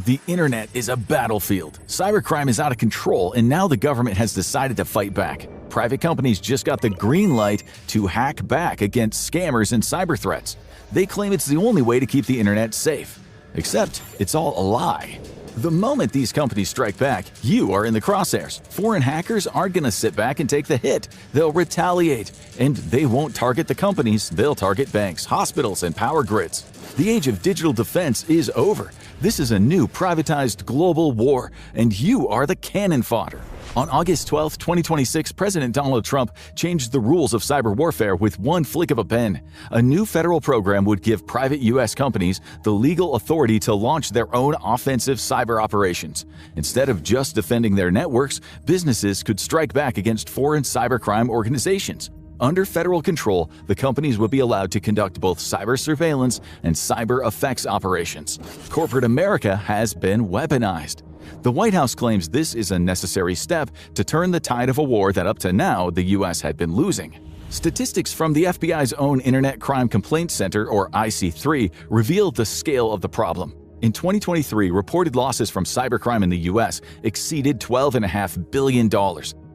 The internet is a battlefield. Cybercrime is out of control, and now the government has decided to fight back. Private companies just got the green light to hack back against scammers and cyber threats. They claim it's the only way to keep the internet safe. Except it's all a lie. The moment these companies strike back, you are in the crosshairs. Foreign hackers aren't going to sit back and take the hit. They'll retaliate. And they won't target the companies, they'll target banks, hospitals, and power grids. The age of digital defense is over. This is a new privatized global war, and you are the cannon fodder. On August 12, 2026, President Donald Trump changed the rules of cyber warfare with one flick of a pen. A new federal program would give private U.S. companies the legal authority to launch their own offensive cyber operations. Instead of just defending their networks, businesses could strike back against foreign cybercrime organizations. Under federal control, the companies would be allowed to conduct both cyber surveillance and cyber effects operations. Corporate America has been weaponized. The White House claims this is a necessary step to turn the tide of a war that up to now the U.S. had been losing. Statistics from the FBI's own Internet Crime Complaint Center, or IC3, revealed the scale of the problem. In 2023, reported losses from cybercrime in the U.S. exceeded $12.5 billion.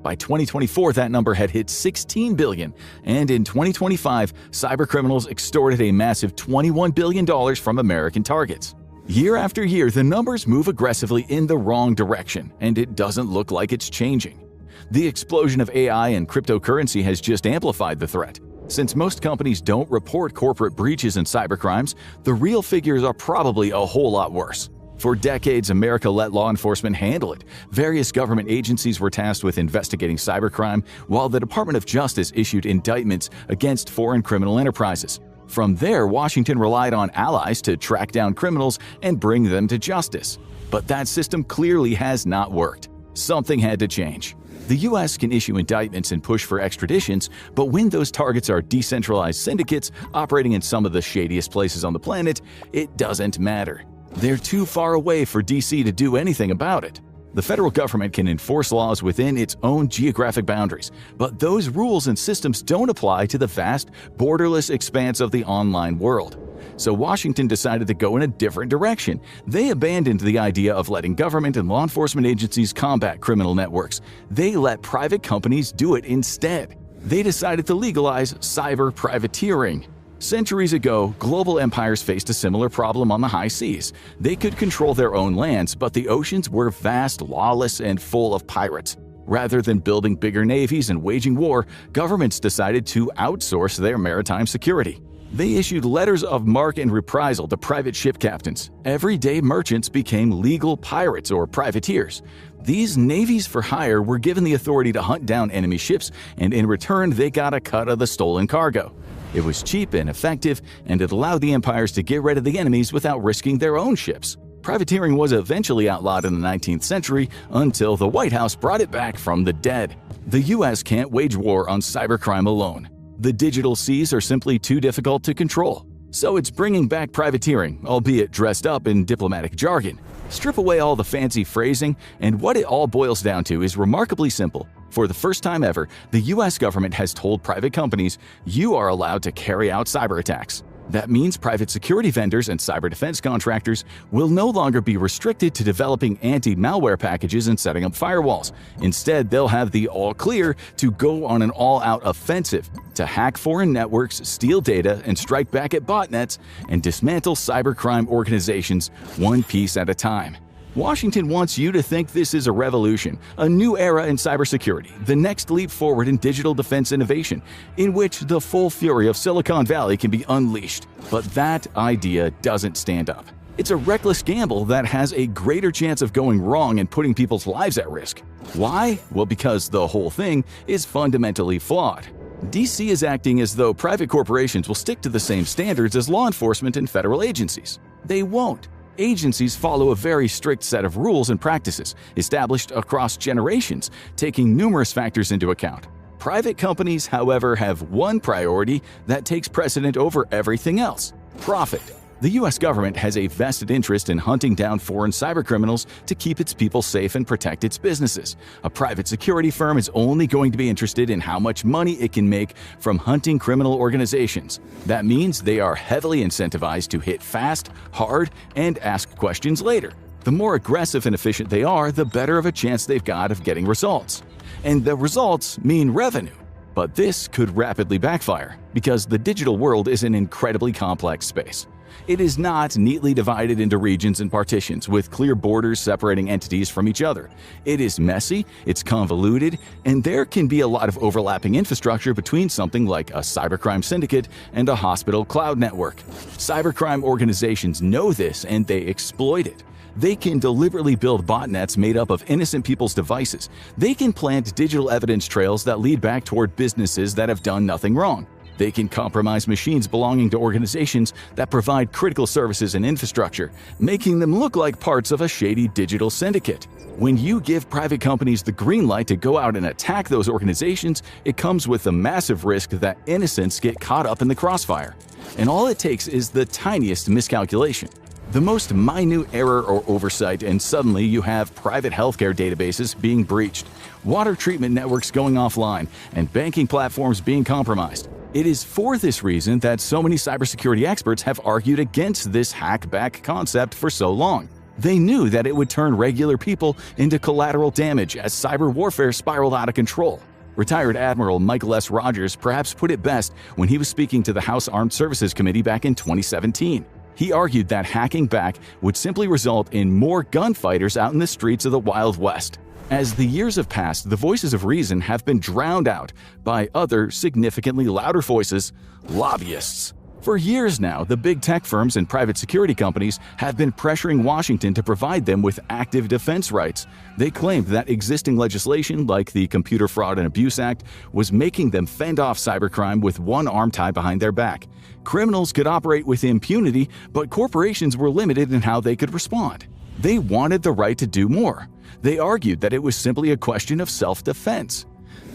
By 2024, that number had hit $16 billion, and in 2025, cybercriminals extorted a massive $21 billion from American targets. Year after year, the numbers move aggressively in the wrong direction, and it doesn't look like it's changing. The explosion of AI and cryptocurrency has just amplified the threat. Since most companies don't report corporate breaches and cybercrimes, the real figures are probably a whole lot worse. For decades, America let law enforcement handle it. Various government agencies were tasked with investigating cybercrime, while the Department of Justice issued indictments against foreign criminal enterprises. From there, Washington relied on allies to track down criminals and bring them to justice. But that system clearly has not worked. Something had to change. The U.S. can issue indictments and push for extraditions, but when those targets are decentralized syndicates operating in some of the shadiest places on the planet, it doesn't matter. They're too far away for D.C. to do anything about it. The federal government can enforce laws within its own geographic boundaries, but those rules and systems don't apply to the vast, borderless expanse of the online world. So Washington decided to go in a different direction. They abandoned the idea of letting government and law enforcement agencies combat criminal networks. They let private companies do it instead. They decided to legalize cyber privateering. Centuries ago, global empires faced a similar problem on the high seas. They could control their own lands, but the oceans were vast, lawless, and full of pirates. Rather than building bigger navies and waging war, governments decided to outsource their maritime security. They issued letters of marque and reprisal to private ship captains. Everyday merchants became legal pirates or privateers. These navies for hire were given the authority to hunt down enemy ships, and in return they got a cut of the stolen cargo. It was cheap and effective, and it allowed the empires to get rid of the enemies without risking their own ships. Privateering was eventually outlawed in the 19th century until the White House brought it back from the dead. The U.S. can't wage war on cybercrime alone. The digital seas are simply too difficult to control. So it's bringing back privateering, albeit dressed up in diplomatic jargon. Strip away all the fancy phrasing, and what it all boils down to is remarkably simple. For the first time ever, the U.S. government has told private companies, you are allowed to carry out cyber attacks. That means private security vendors and cyber defense contractors will no longer be restricted to developing anti-malware packages and setting up firewalls. Instead, they'll have the all clear to go on an all-out offensive to hack foreign networks, steal data, and strike back at botnets and dismantle cybercrime organizations one piece at a time. Washington wants you to think this is a revolution, a new era in cybersecurity, the next leap forward in digital defense innovation, in which the full fury of Silicon Valley can be unleashed. But that idea doesn't stand up. It's a reckless gamble that has a greater chance of going wrong and putting people's lives at risk. Why? Well, because the whole thing is fundamentally flawed. DC is acting as though private corporations will stick to the same standards as law enforcement and federal agencies. They won't. Agencies follow a very strict set of rules and practices, established across generations, taking numerous factors into account. Private companies, however, have one priority that takes precedent over everything else: profit. The U.S. government has a vested interest in hunting down foreign cybercriminals to keep its people safe and protect its businesses. A private security firm is only going to be interested in how much money it can make from hunting criminal organizations. That means they are heavily incentivized to hit fast, hard, and ask questions later. The more aggressive and efficient they are, the better of a chance they've got of getting results. And the results mean revenue. But this could rapidly backfire, because the digital world is an incredibly complex space. It is not neatly divided into regions and partitions with clear borders separating entities from each other. It is messy, it's convoluted, and there can be a lot of overlapping infrastructure between something like a cybercrime syndicate and a hospital cloud network. Cybercrime organizations know this and they exploit it. They can deliberately build botnets made up of innocent people's devices. They can plant digital evidence trails that lead back toward businesses that have done nothing wrong. They can compromise machines belonging to organizations that provide critical services and infrastructure, making them look like parts of a shady digital syndicate. When you give private companies the green light to go out and attack those organizations, it comes with the massive risk that innocents get caught up in the crossfire. And all it takes is the tiniest miscalculation. The most minute error or oversight, and suddenly you have private healthcare databases being breached, water treatment networks going offline, and banking platforms being compromised. It is for this reason that so many cybersecurity experts have argued against this hack-back concept for so long. They knew that it would turn regular people into collateral damage as cyber warfare spiraled out of control. Retired Admiral Michael S. Rogers perhaps put it best when he was speaking to the House Armed Services Committee back in 2017. He argued that hacking back would simply result in more gunfighters out in the streets of the Wild West. As the years have passed, the voices of reason have been drowned out by other, significantly louder voices, lobbyists. For years now, the big tech firms and private security companies have been pressuring Washington to provide them with active defense rights. They claimed that existing legislation like the Computer Fraud and Abuse Act was making them fend off cybercrime with one arm tied behind their back. Criminals could operate with impunity, but corporations were limited in how they could respond. They wanted the right to do more. They argued that it was simply a question of self-defense.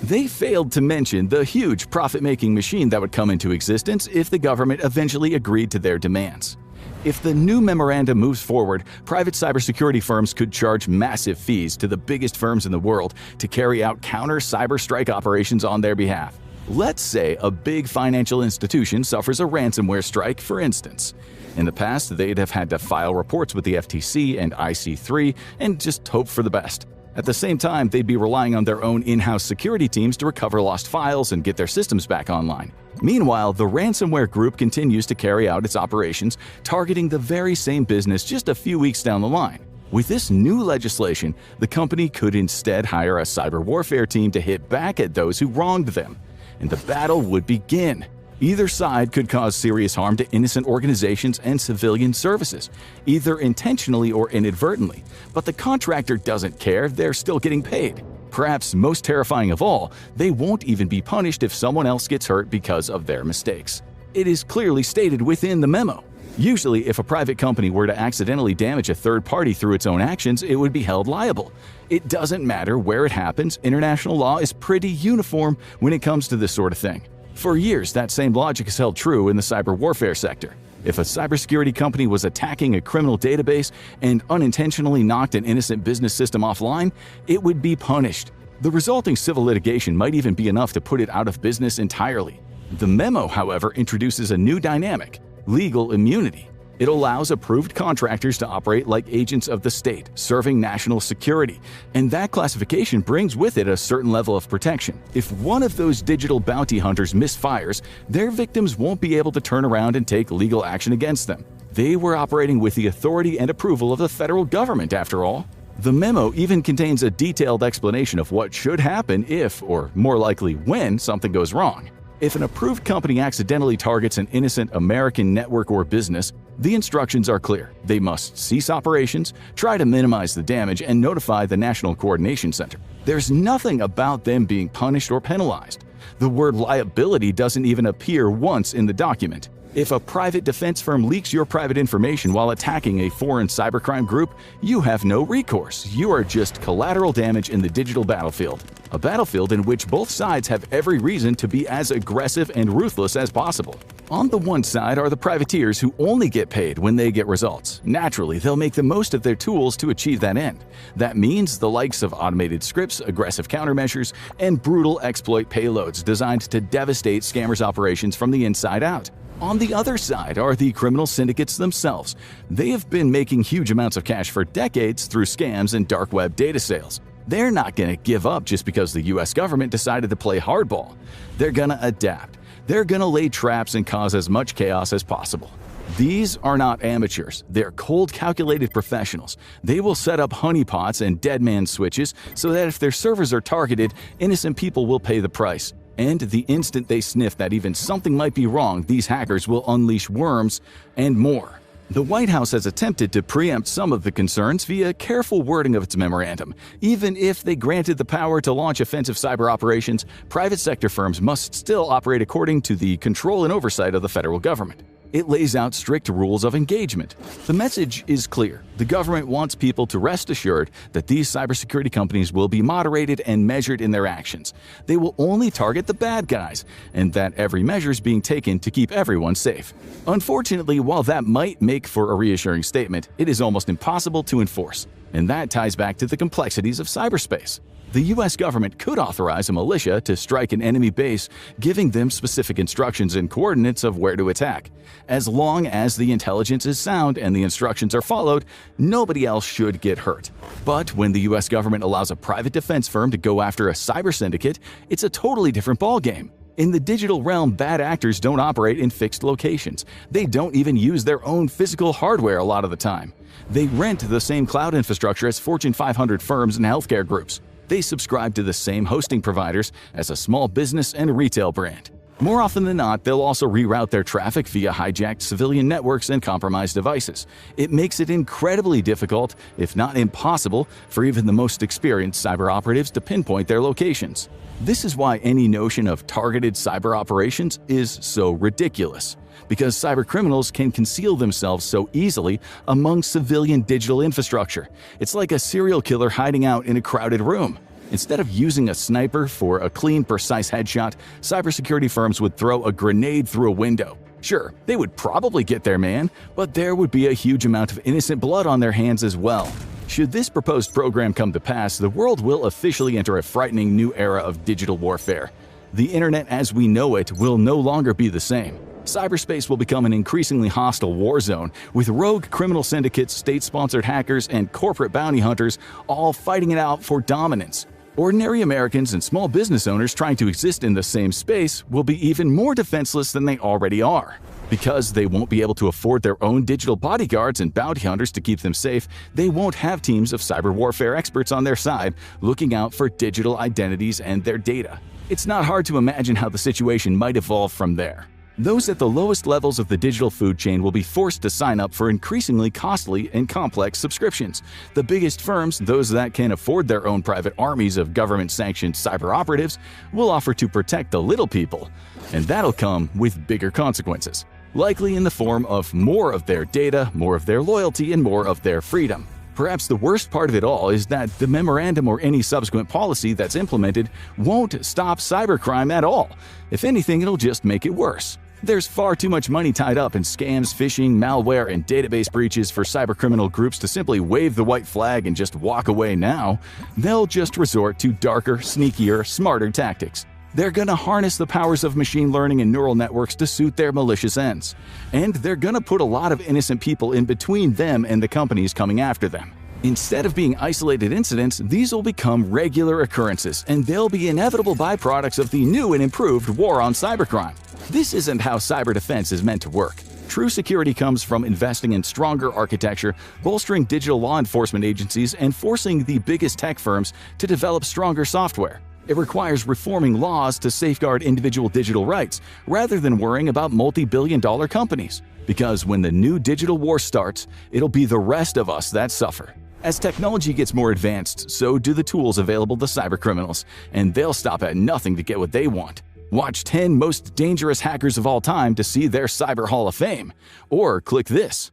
They failed to mention the huge profit-making machine that would come into existence if the government eventually agreed to their demands. If the new memorandum moves forward, private cybersecurity firms could charge massive fees to the biggest firms in the world to carry out counter-cyber strike operations on their behalf. Let's say a big financial institution suffers a ransomware strike, for instance. In the past, they'd have had to file reports with the FTC and IC3 and just hope for the best. At the same time, they'd be relying on their own in-house security teams to recover lost files and get their systems back online. Meanwhile, the ransomware group continues to carry out its operations, targeting the very same business just a few weeks down the line. With this new legislation, the company could instead hire a cyber warfare team to hit back at those who wronged them, and the battle would begin. Either side could cause serious harm to innocent organizations and civilian services, either intentionally or inadvertently. But the contractor doesn't care, they're still getting paid. Perhaps most terrifying of all, they won't even be punished if someone else gets hurt because of their mistakes. It is clearly stated within the memo. Usually, if a private company were to accidentally damage a third party through its own actions, it would be held liable. It doesn't matter where it happens, international law is pretty uniform when it comes to this sort of thing. For years, that same logic is held true in the cyber warfare sector. If a cybersecurity company was attacking a criminal database and unintentionally knocked an innocent business system offline, it would be punished. The resulting civil litigation might even be enough to put it out of business entirely. The memo, however, introduces a new dynamic: legal immunity. It allows approved contractors to operate like agents of the state, serving national security, and that classification brings with it a certain level of protection. If one of those digital bounty hunters misfires, their victims won't be able to turn around and take legal action against them. They were operating with the authority and approval of the federal government, after all. The memo even contains a detailed explanation of what should happen if, or more likely when, something goes wrong. If an approved company accidentally targets an innocent American network or business, the instructions are clear. They must cease operations, try to minimize the damage, and notify the National Coordination Center. There's nothing about them being punished or penalized. The word liability doesn't even appear once in the document. If a private defense firm leaks your private information while attacking a foreign cybercrime group, you have no recourse. You are just collateral damage in the digital battlefield. A battlefield in which both sides have every reason to be as aggressive and ruthless as possible. On the one side are the privateers who only get paid when they get results. Naturally, they'll make the most of their tools to achieve that end. That means the likes of automated scripts, aggressive countermeasures, and brutal exploit payloads designed to devastate scammers' operations from the inside out. On the other side are the criminal syndicates themselves. They have been making huge amounts of cash for decades through scams and dark web data sales. They're not going to give up just because the US government decided to play hardball. They're going to adapt. They're going to lay traps and cause as much chaos as possible. These are not amateurs. They're cold, calculated professionals. They will set up honeypots and dead man switches so that if their servers are targeted, innocent people will pay the price. And the instant they sniff that even something might be wrong, these hackers will unleash worms and more. The White House has attempted to preempt some of the concerns via careful wording of its memorandum. Even if they granted the power to launch offensive cyber operations, private sector firms must still operate according to the control and oversight of the federal government. It lays out strict rules of engagement. The message is clear. The government wants people to rest assured that these cybersecurity companies will be moderated and measured in their actions. They will only target the bad guys, and that every measure is being taken to keep everyone safe. Unfortunately, while that might make for a reassuring statement, it is almost impossible to enforce. And that ties back to the complexities of cyberspace. The US government could authorize a militia to strike an enemy base, giving them specific instructions and coordinates of where to attack. As long as the intelligence is sound and the instructions are followed, nobody else should get hurt. But when the US government allows a private defense firm to go after a cyber syndicate, it's a totally different ballgame. In the digital realm, bad actors don't operate in fixed locations. They don't even use their own physical hardware a lot of the time. They rent the same cloud infrastructure as Fortune 500 firms and healthcare groups. They subscribe to the same hosting providers as a small business and retail brand. More often than not, they'll also reroute their traffic via hijacked civilian networks and compromised devices. It makes it incredibly difficult, if not impossible, for even the most experienced cyber operatives to pinpoint their locations. This is why any notion of targeted cyber operations is so ridiculous, because cybercriminals can conceal themselves so easily among civilian digital infrastructure. It's like a serial killer hiding out in a crowded room. Instead of using a sniper for a clean, precise headshot, cybersecurity firms would throw a grenade through a window. Sure, they would probably get their man, but there would be a huge amount of innocent blood on their hands as well. Should this proposed program come to pass, the world will officially enter a frightening new era of digital warfare. The internet as we know it will no longer be the same. Cyberspace will become an increasingly hostile war zone, with rogue criminal syndicates, state-sponsored hackers, and corporate bounty hunters all fighting it out for dominance. Ordinary Americans and small business owners trying to exist in the same space will be even more defenseless than they already are. Because they won't be able to afford their own digital bodyguards and bounty hunters to keep them safe, they won't have teams of cyber warfare experts on their side looking out for digital identities and their data. It's not hard to imagine how the situation might evolve from there. Those at the lowest levels of the digital food chain will be forced to sign up for increasingly costly and complex subscriptions. The biggest firms, those that can afford their own private armies of government-sanctioned cyber operatives, will offer to protect the little people. And that'll come with bigger consequences, likely in the form of more of their data, more of their loyalty, and more of their freedom. Perhaps the worst part of it all is that the memorandum or any subsequent policy that's implemented won't stop cybercrime at all. If anything, it'll just make it worse. There's far too much money tied up in scams, phishing, malware, and database breaches for cybercriminal groups to simply wave the white flag and just walk away now. They'll just resort to darker, sneakier, smarter tactics. They're gonna harness the powers of machine learning and neural networks to suit their malicious ends. And they're gonna put a lot of innocent people in between them and the companies coming after them. Instead of being isolated incidents, these will become regular occurrences, and they'll be inevitable byproducts of the new and improved war on cybercrime. This isn't how cyber defense is meant to work. True security comes from investing in stronger architecture, bolstering digital law enforcement agencies, and forcing the biggest tech firms to develop stronger software. It requires reforming laws to safeguard individual digital rights, rather than worrying about multi-billion-dollar companies. Because when the new digital war starts, it'll be the rest of us that suffer. As technology gets more advanced, so do the tools available to cybercriminals, and they'll stop at nothing to get what they want. Watch 10 most dangerous hackers of all time to see their Cyber Hall of Fame, or click this.